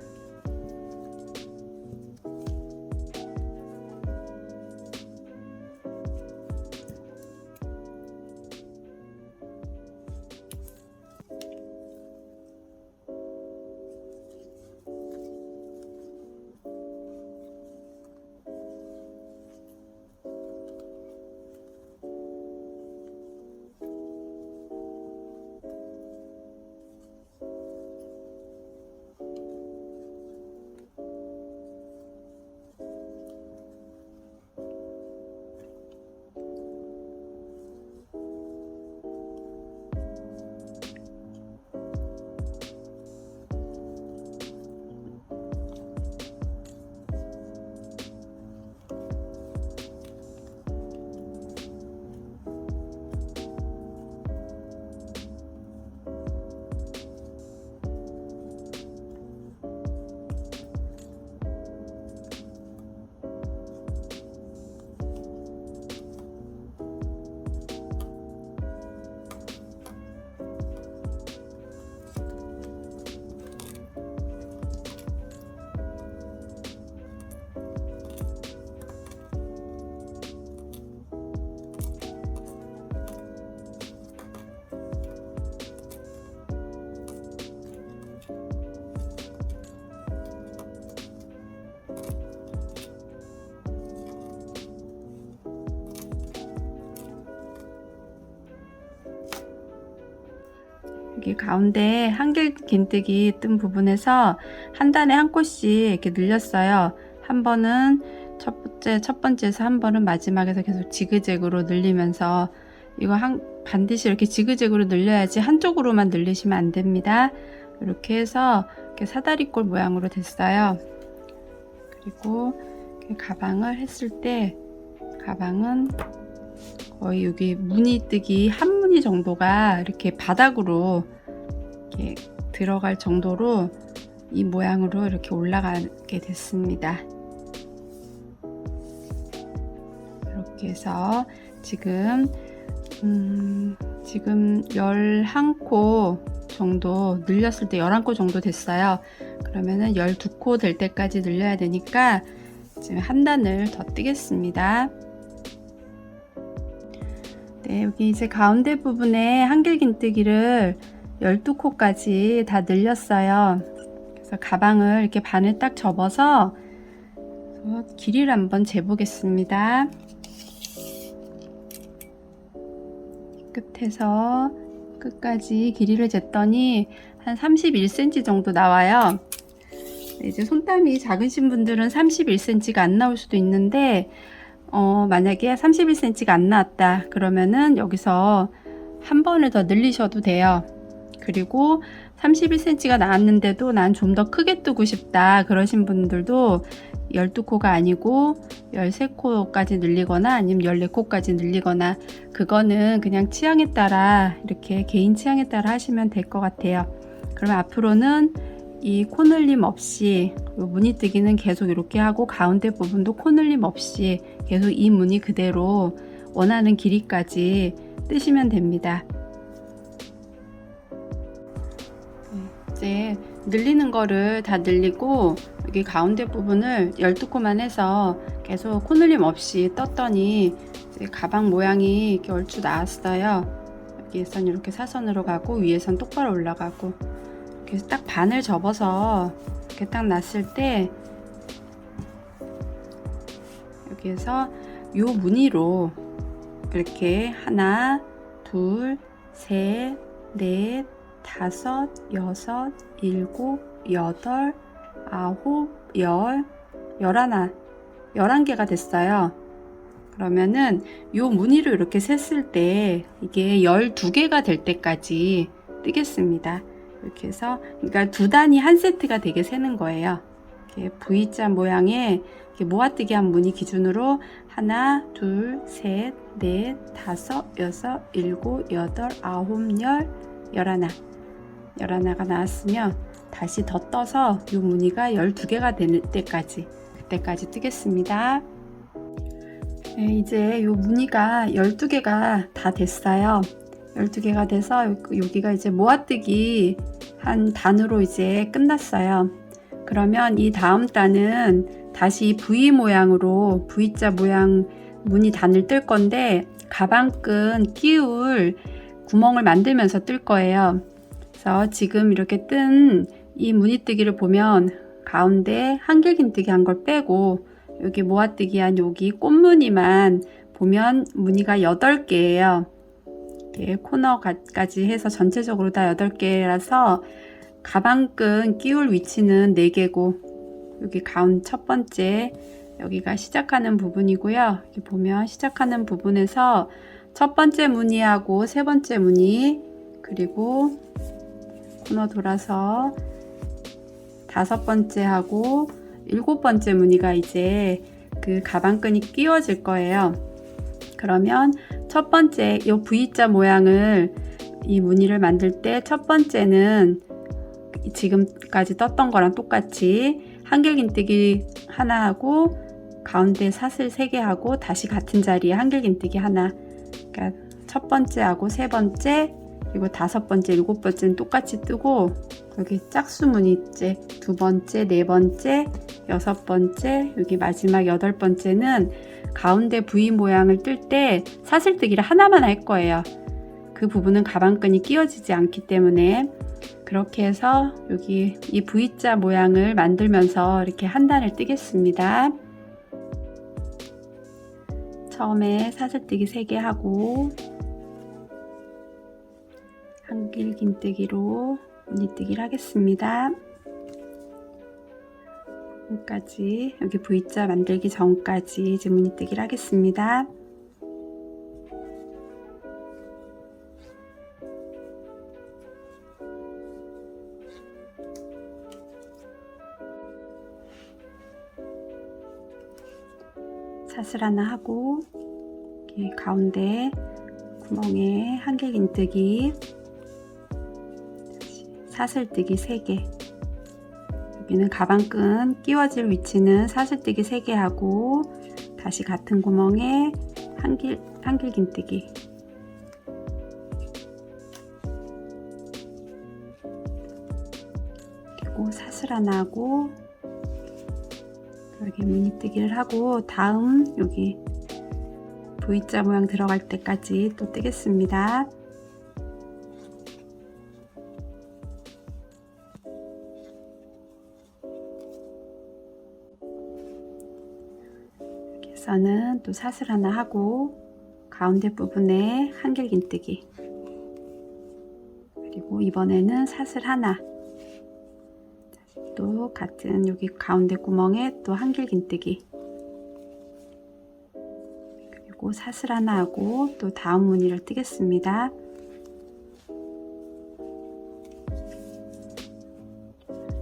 여기 가운데 한길긴뜨기 뜬 부분에서 한 단에 한 콧씩 이렇게 늘렸어요. 한 번은 첫 번째에서 한 번은 마지막에서 계속 지그재그로 늘리면서 이거 반드시 이렇게 지그재그로 늘려야지 한쪽으로만 늘리시면 안 됩니다. 이렇게 해서 이렇게 사다리꼴 모양으로 됐어요. 그리고 가방을 했을 때 가방은 거의 여기 무늬뜨기 한 무늬 정도가 이렇게 바닥으로 이렇게 들어갈 정도로 이 모양으로 이렇게 올라가게 됐습니다. 이렇게 해서 지금 11코 정도 늘렸을 때 11코 정도 됐어요. 그러면은 12코 될 때까지 늘려야 되니까 지금 한 단을 더 뜨겠습니다. 네, 여기 이제 가운데 부분에 한길긴뜨기를 12코까지 다 늘렸어요. 그래서 가방을 이렇게 반을 딱 접어서 길이를 한번 재보겠습니다. 끝에서 끝까지 길이를 쟀더니 한 31cm 정도 나와요. 이제 손땀이 작으신 분들은 31cm가 안 나올 수도 있는데 만약에 31cm가 안 나왔다 그러면은 여기서 한 번을 더 늘리셔도 돼요. 그리고 31cm가 나왔는데도 난 좀 더 크게 뜨고 싶다 그러신 분들도 12코가 아니고 13코까지 늘리거나 아니면 14코까지 늘리거나 그거는 그냥 취향에 따라 이렇게 개인 취향에 따라 하시면 될 것 같아요. 그러면 앞으로는 이 코늘림 없이 무늬뜨기는 계속 이렇게 하고 가운데 부분도 코늘림 없이 계속 이 무늬 그대로 원하는 길이까지 뜨시면 됩니다. 이제 늘리는 거를 다 늘리고 여기 가운데 부분을 12코만 해서 계속 코늘림 없이 떴더니 이제 가방 모양이 이렇게 얼추 나왔어요. 여기에선 이렇게 사선으로 가고 위에선 똑바로 올라가고 그래서 딱 반을 접어서 이렇게 딱 놨을 때 여기에서 요 무늬로 이렇게 하나, 둘, 셋, 넷, 다섯, 여섯, 일곱, 여덟, 아홉, 열, 열하나, 11개가 됐어요. 그러면은 요 무늬로 이렇게 셌을 때 이게 12개가 될 때까지 뜨겠습니다. 이렇게 해서 그러니까 두 단이 한 세트가 되게 세는 거예요. 이렇게 V자 모양의 이렇게 모아뜨기 한 무늬 기준으로 하나, 둘, 셋, 넷, 다섯, 여섯, 일곱, 여덟, 아홉, 열, 열하나. 11가 나왔으면 다시 더 떠서 이 무늬가 12개가 되는 때까지 그때까지 뜨겠습니다. 네, 이제 이 무늬가 12개가 다 됐어요. 12개가 돼서 여기가 이제 모아뜨기 한 단으로 이제 끝났어요. 그러면 이 다음 단은 다시 V 모양으로 V자 모양 무늬 단을 뜰 건데 가방끈 끼울 구멍을 만들면서 뜰 거예요. 그래서 지금 이렇게 뜬 이 무늬뜨기를 보면 가운데 한길긴뜨기 한 걸 빼고 여기 모아뜨기 한 여기 꽃무늬만 보면 무늬가 8개예요. 이렇게 코너까지 해서 전체적으로 다 8개라서 가방끈 끼울 위치는 4개고 여기 가운 첫 번째 여기가 시작하는 부분이고요. 여기 보면 시작하는 부분에서 첫 번째 무늬하고 세 번째 무늬 그리고 코너 돌아서 다섯 번째 하고 일곱 번째 무늬가 이제 그 가방끈이 끼워질 거예요. 그러면 첫 번째 이 V자 모양을 이 무늬를 만들 때 첫 번째는 지금까지 떴던 거랑 똑같이 한길긴뜨기 하나 하고 가운데 사슬 3개 하고 다시 같은 자리에 한길긴뜨기 하나. 그러니까 첫 번째하고 세 번째 그리고 다섯 번째, 일곱 번째는 똑같이 뜨고 여기 짝수 무늬째 두 번째, 네 번째, 여섯 번째, 여기 마지막 여덟 번째는 가운데 V 모양을 뜰 때 사슬뜨기를 하나만 할 거예요. 그 부분은 가방끈이 끼워지지 않기 때문에 그렇게 해서 여기 이 V자 모양을 만들면서 이렇게 한 단을 뜨겠습니다. 처음에 사슬뜨기 3개 하고 한길긴뜨기로 무늬뜨기를 하겠습니다. 여기까지, 여기 V자 만들기 전까지 이제 무늬뜨기를 하겠습니다. 사슬 하나 하고 여기 가운데 구멍에 한길긴뜨기, 사슬뜨기 3개, 여기는 가방끈 끼워질 위치는 사슬뜨기 3개 하고 다시 같은 구멍에 한길긴뜨기, 그리고 사슬 하나 하고 여기 무늬뜨기를 하고 다음 여기 V자 모양 들어갈 때까지 또 뜨겠습니다. 여기서는 또 사슬 하나 하고 가운데 부분에 한길긴뜨기, 그리고 이번에는 사슬 하나, 또 같은 여기 가운데 구멍에 또 한길긴뜨기, 그리고 사슬 하나 하고 또 다음 무늬를 뜨겠습니다.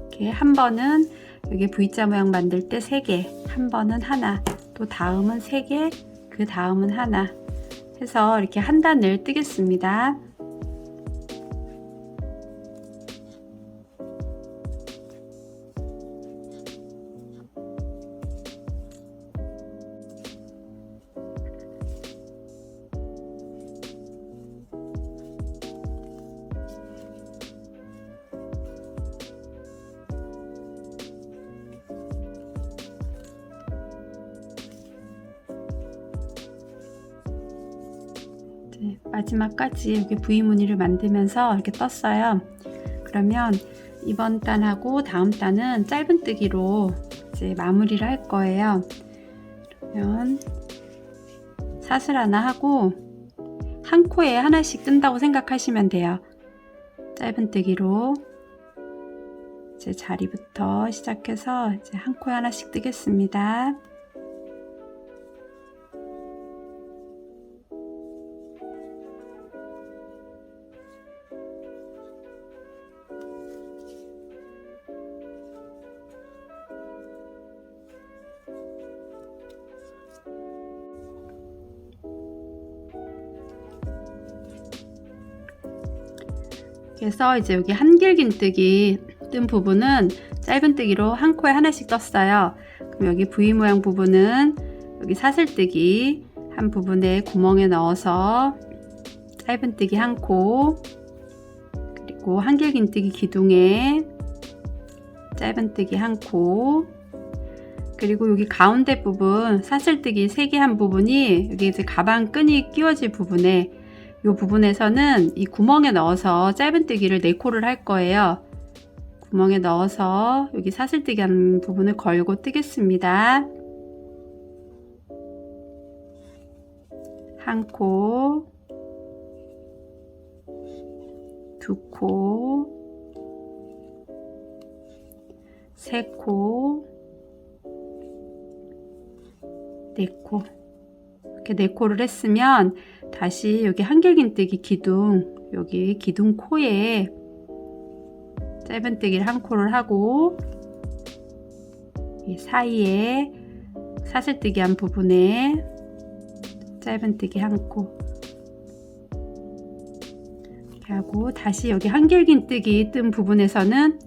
이렇게 한 번은 여기 V자 모양 만들 때 3개, 한 번은 하나, 또 다음은 3개, 그 다음은 하나 해서 이렇게 한 단을 뜨겠습니다. 마지막까지 여기 V 무늬를 만들면서 이렇게 떴어요. 그러면 이번 단하고 다음 단은 짧은뜨기로 이제 마무리를 할 거예요. 그러면 사슬 하나 하고 한 코에 하나씩 뜬다고 생각하시면 돼요. 짧은뜨기로 이제 자리부터 시작해서 이제 한 코에 하나씩 뜨겠습니다. 그래서 이제 여기 한길긴뜨기 뜬 부분은 짧은뜨기로 한 코에 하나씩 떴어요. 그럼 여기 V 모양 부분은 여기 사슬뜨기 한 부분에 구멍에 넣어서 짧은뜨기 한 코, 그리고 한길긴뜨기 기둥에 짧은뜨기 한 코, 그리고 여기 가운데 부분 사슬뜨기 3개 한 부분이 여기 이제 가방 끈이 끼워질 부분에 이 부분에서는 이 구멍에 넣어서 짧은뜨기를 4코를 할 거예요. 구멍에 넣어서 여기 사슬뜨기 한 부분을 걸고 뜨겠습니다. 한 코, 두 코, 세 코, 네 코. 이렇게 4코를 했으면 다시 여기 한길긴뜨기 기둥, 여기 기둥 코에 짧은뜨기를 한 코를 하고 이 사이에 사슬뜨기 한 부분에 짧은뜨기 한 코 이렇게 하고 다시 여기 한길긴뜨기 뜬 부분에서는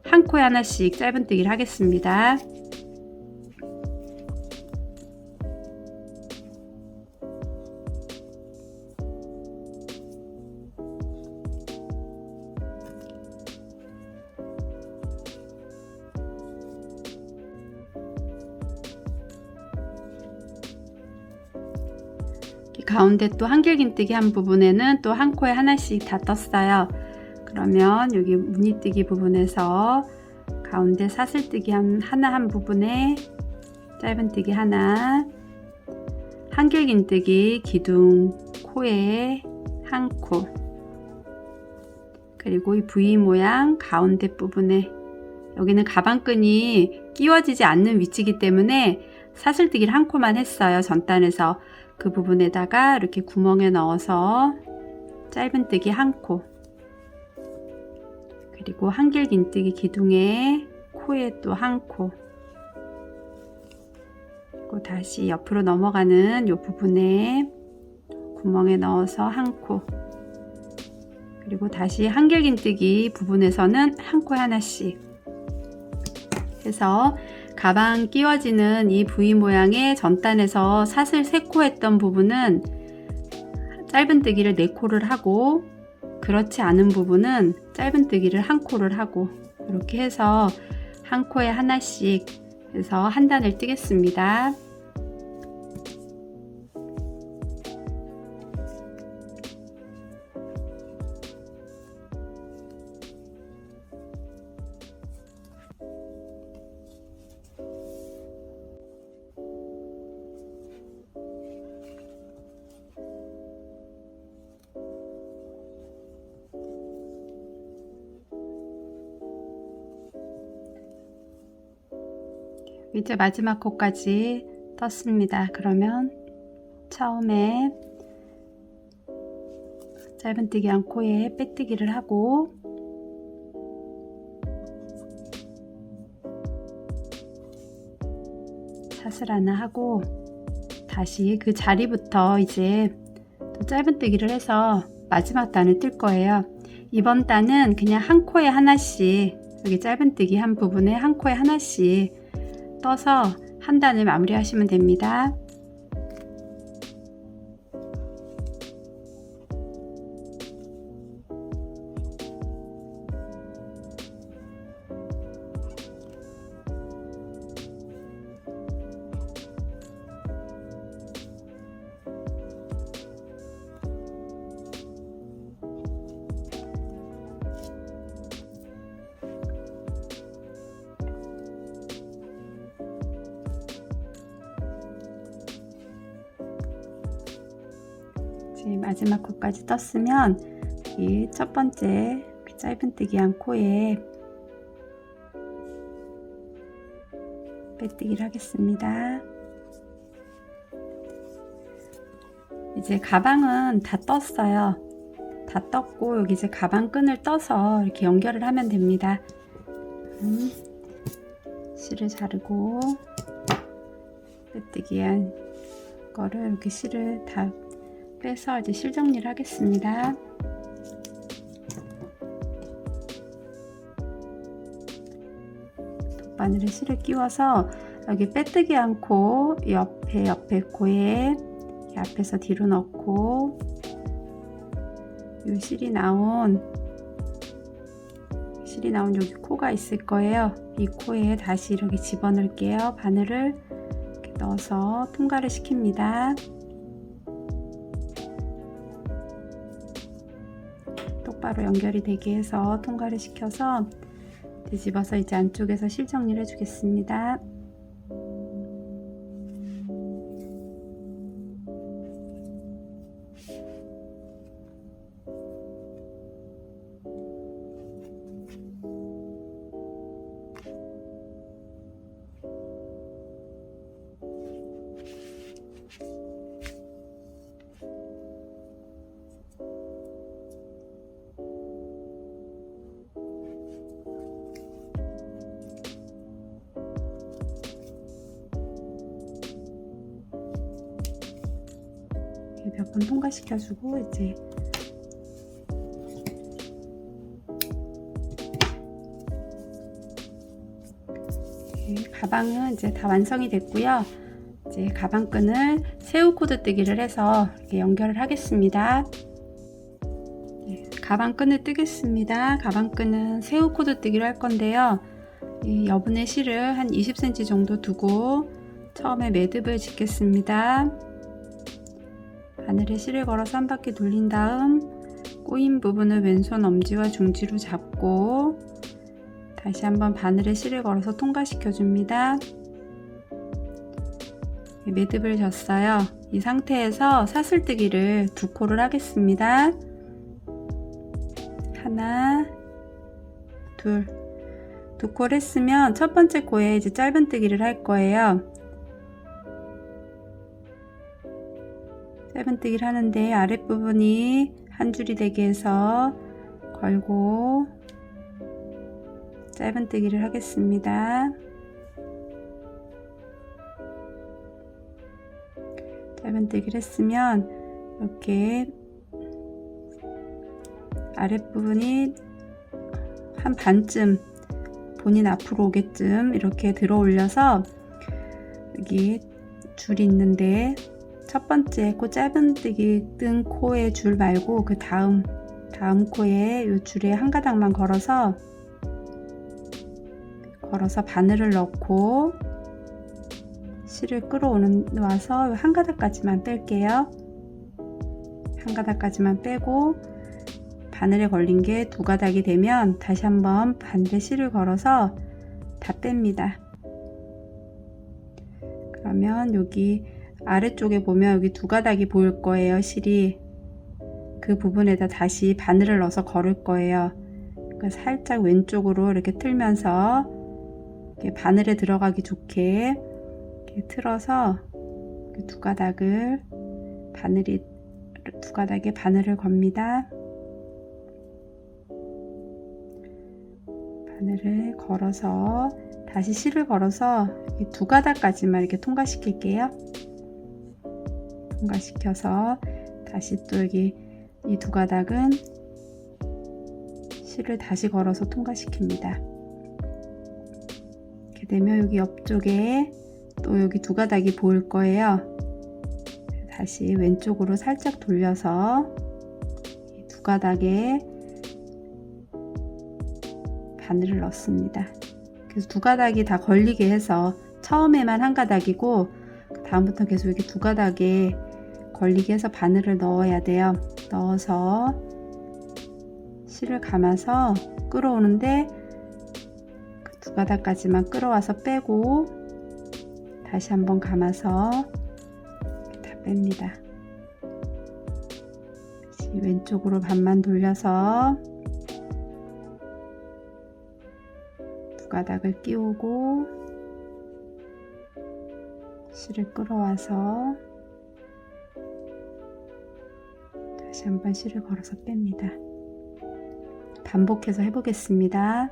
한 코에 하나씩 짧은뜨기를 하겠습니다. 가운데 또 한길긴뜨기 한 부분에는 또 한 코에 하나씩 다 떴어요. 그러면 여기 무늬뜨기 부분에서 가운데 사슬뜨기 하나 한 부분에 짧은뜨기 하나, 한길긴뜨기 기둥 코에 한 코, 그리고 이 V 모양 가운데 부분에, 여기는 가방끈이 끼워지지 않는 위치이기 때문에 사슬뜨기를 한 코만 했어요. 전단에서 그 부분에다가 이렇게 구멍에 넣어서 짧은뜨기 한 코, 그리고 한길긴뜨기 기둥에 코에 또 한 코, 그리고 다시 옆으로 넘어가는 이 부분에 구멍에 넣어서 한 코, 그리고 다시 한길긴뜨기 부분에서는 한 코에 하나씩 해서 가방 끼워지는 이 V 모양의 전단에서 사슬 3코 했던 부분은 짧은뜨기를 4코를 하고, 그렇지 않은 부분은 짧은뜨기를 1코를 하고, 이렇게 해서 한 코에 하나씩 해서 한 단을 뜨겠습니다. 이제 마지막 코까지 떴습니다. 그러면 처음에 짧은뜨기 한 코에 빼뜨기를 하고, 사슬 하나 하고, 다시 그 자리부터 이제 또 짧은뜨기를 해서 마지막 단을 뜰 거예요. 이번 단은 그냥 한 코에 하나씩, 여기 짧은뜨기 한 부분에 한 코에 하나씩 떠서 한 단을 마무리 하시면 됩니다. 마지막 코까지 떴으면 이 첫 번째 짧은뜨기 한 코에 빼뜨기를 하겠습니다. 이제 가방은 다 떴어요. 다 떴고, 여기 이제 가방 끈을 떠서 이렇게 연결을 하면 됩니다. 실을 자르고 빼뜨기 한 거를 이렇게 실을 다 빼서 이제 실 정리를 하겠습니다. 돗바늘에 실을 끼워서 여기 빼뜨기 한 코 옆에 코에 앞에서 뒤로 넣고, 이 실이 나온 여기 코가 있을 거예요. 이 코에 다시 이렇게 집어넣을게요. 바늘을 이렇게 넣어서 통과를 시킵니다. 똑바로 연결이 되게 해서 통과를 시켜서 뒤집어서 이제 안쪽에서 실 정리를 해주겠습니다. 몇 번 통과시켜주고, 이제 가방은 이제 다 완성이 됐고요. 이제 가방끈을 새우 코드 뜨기를 해서 이렇게 연결을 하겠습니다. 가방끈을 뜨겠습니다. 가방끈은 새우 코드 뜨기로 할 건데요. 여분의 실을 한 20cm 정도 두고 처음에 매듭을 짓겠습니다. 바늘에 실을 걸어서 한 바퀴 돌린 다음 꼬인 부분을 왼손 엄지와 중지로 잡고 다시 한번 바늘에 실을 걸어서 통과시켜 줍니다. 매듭을 졌어요. 이 상태에서 사슬뜨기를 2코를 하겠습니다. 하나, 둘, 두 코를 했으면 첫 번째 코에 이제 짧은뜨기를 할 거예요. 짧은뜨기를 하는데 아랫부분이 한 줄이 되게 해서 걸고 짧은뜨기를 하겠습니다. 짧은뜨기를 했으면 이렇게 아랫부분이 한 반쯤 본인 앞으로 오게끔 이렇게 들어 올려서 여기 줄이 있는데 첫 번째 코 짧은뜨기 뜬 코의 줄 말고 그 다음 코에 이 줄에 한 가닥만 걸어서 바늘을 넣고 실을 끌어와서 한 가닥까지만 뺄게요. 한 가닥까지만 빼고 바늘에 걸린 게 두 가닥이 되면 다시 한번 반대 실을 걸어서 다 뺍니다. 그러면 여기 아래쪽에 보면 여기 두 가닥이 보일 거예요. 실이 그 부분에다 다시 바늘을 넣어서 걸을 거예요. 그러니까 살짝 왼쪽으로 이렇게 틀면서 이렇게 바늘에 들어가기 좋게 이렇게 틀어서 두 가닥에 바늘을 겁니다. 바늘을 걸어서 다시 실을 걸어서 두 가닥까지만 이렇게 통과시킬게요. 통과시켜서 다시 또 여기 이 두 가닥은 실을 다시 걸어서 통과시킵니다. 이렇게 되면 여기 옆쪽에 또 여기 두 가닥이 보일 거예요. 다시 왼쪽으로 살짝 돌려서 이 두 가닥에 바늘을 넣습니다. 그래서 두 가닥이 다 걸리게 해서 처음에만 한 가닥이고 다음부터 계속 이렇게 두 가닥에 걸리게 해서 바늘을 넣어야 돼요. 넣어서 실을 감아서 끌어오는데 그 두 가닥까지만 끌어와서 빼고 다시 한번 감아서 다 뺍니다. 왼쪽으로 반만 돌려서 두 가닥을 끼우고 실을 끌어와서 다시 한번 실을 걸어서 뺍니다. 반복해서 해보겠습니다.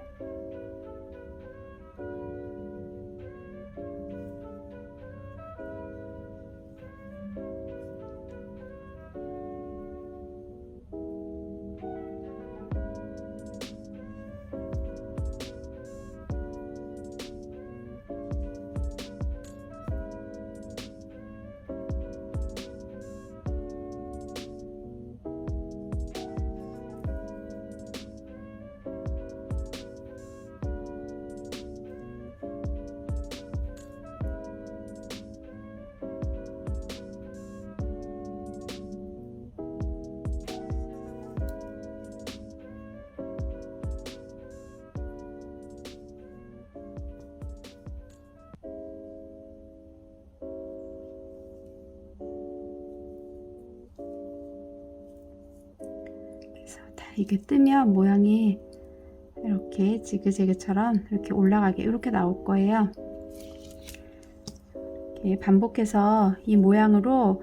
이게 뜨면 모양이 이렇게 지그재그처럼 이렇게 올라가게 이렇게 나올 거예요. 이렇게 반복해서 이 모양으로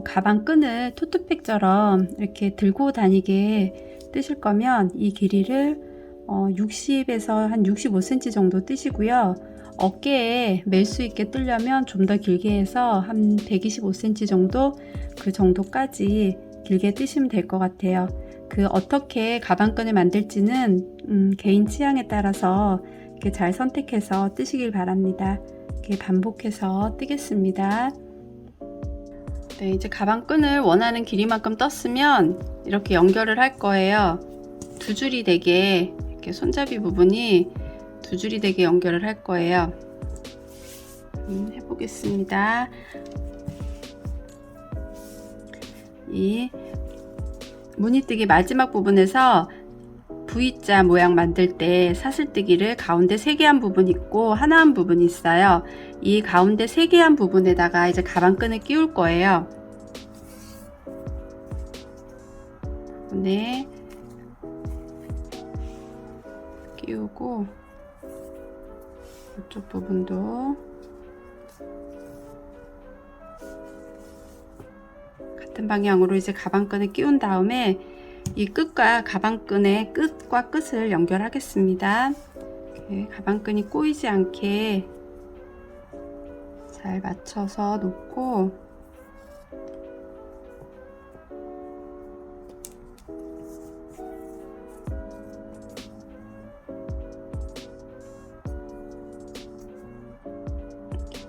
가방 끈을 토트백처럼 이렇게 들고 다니게 뜨실 거면 이 길이를 60에서 한 65cm 정도 뜨시고요. 어깨에 멜 수 있게 뜨려면 좀 더 길게 해서 한 125cm 정도 그 정도까지 길게 뜨시면 될 것 같아요. 어떻게 가방끈을 만들지는 개인 취향에 따라서 이렇게 잘 선택해서 뜨시길 바랍니다. 이렇게 반복해서 뜨겠습니다. 네, 이제 가방끈을 원하는 길이만큼 떴으면 이렇게 연결을 할 거예요. 두 줄이 되게 이렇게 손잡이 부분이 두 줄이 되게 연결을 할 거예요. 해보겠습니다. 이 무늬뜨기 마지막 부분에서 V자 모양 만들 때 사슬뜨기를 가운데 3개 한 부분 있고 하나 한 부분이 있어요. 이 가운데 3개 한 부분에다가 이제 가방끈을 끼울 거예요. 네, 끼우고 이쪽 부분도 같은 방향으로 이제 가방끈을 끼운 다음에 이 끝과 가방끈의 끝과 끝을 연결하겠습니다. 이렇게 가방끈이 꼬이지 않게 잘 맞춰서 놓고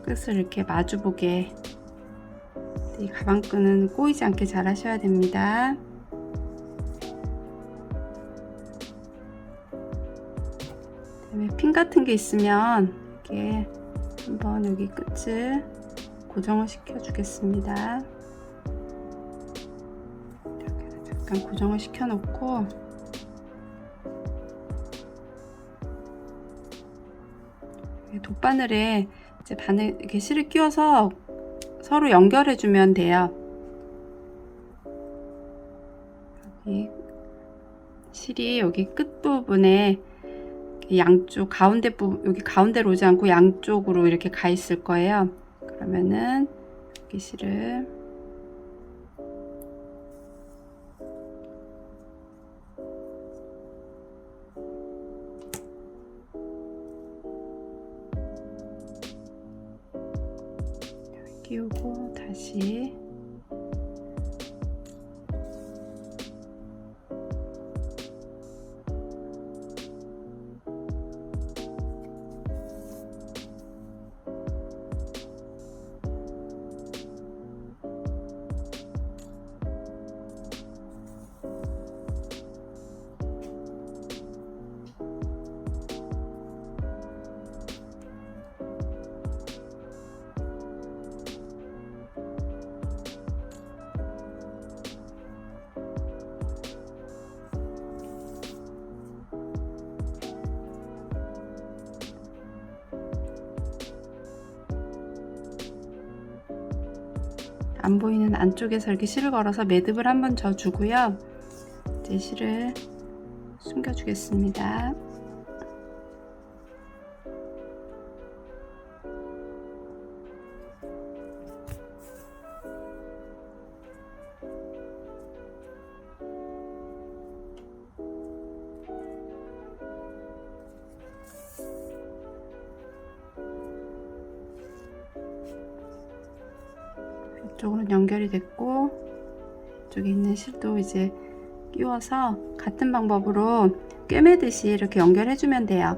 끝을 이렇게 마주보게, 이 가방끈은 꼬이지 않게 잘 하셔야 됩니다. 그다음에 핀 같은 게 있으면 이렇게 한번 여기 끝을 고정을 시켜 주겠습니다. 이렇게 잠깐 고정을 시켜 놓고 돗바늘에 이제 바늘 이렇게 실을 끼워서 서로 연결해 주면 돼요. 여기 실이 여기 끝 부분에 양쪽 가운데 부분, 여기 가운데로 오지 않고 양쪽으로 이렇게 가 있을 거예요. 그러면은 여기 실을 끼우고 다시 안 보이는 안쪽에서 이렇게 실을 걸어서 매듭을 한번 져 주고요. 이제 실을 숨겨 주겠습니다. 이쪽으로는 연결이 됐고, 이쪽에 있는 실도 이제 끼워서 같은 방법으로 꿰매듯이 이렇게 연결해 주면 돼요.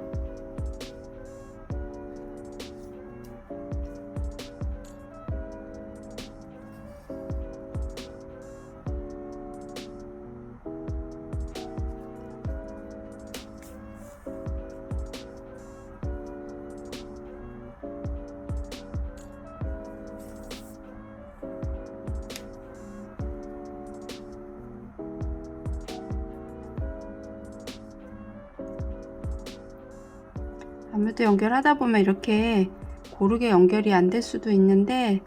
아무래도 연결하다 보면 이렇게 고르게 연결이 안 될 수도 있는데,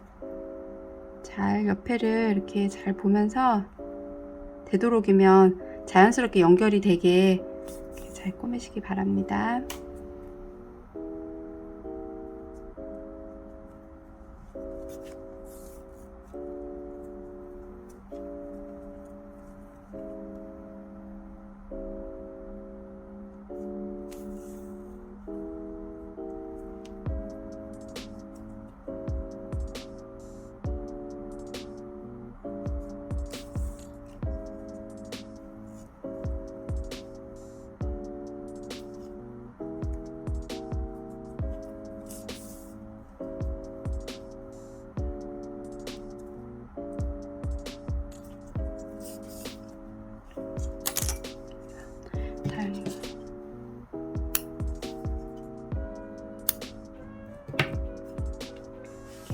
잘 옆에를 이렇게 잘 보면서 되도록이면 자연스럽게 연결이 되게 이렇게 잘 꼬매시기 바랍니다.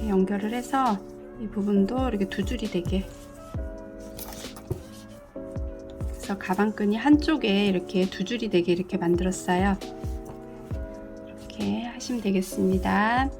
연결을 해서 이 부분도 이렇게 두 줄이 되게, 그래서 가방끈이 한쪽에 이렇게 두 줄이 되게 이렇게 만들었어요. 이렇게 하시면 되겠습니다.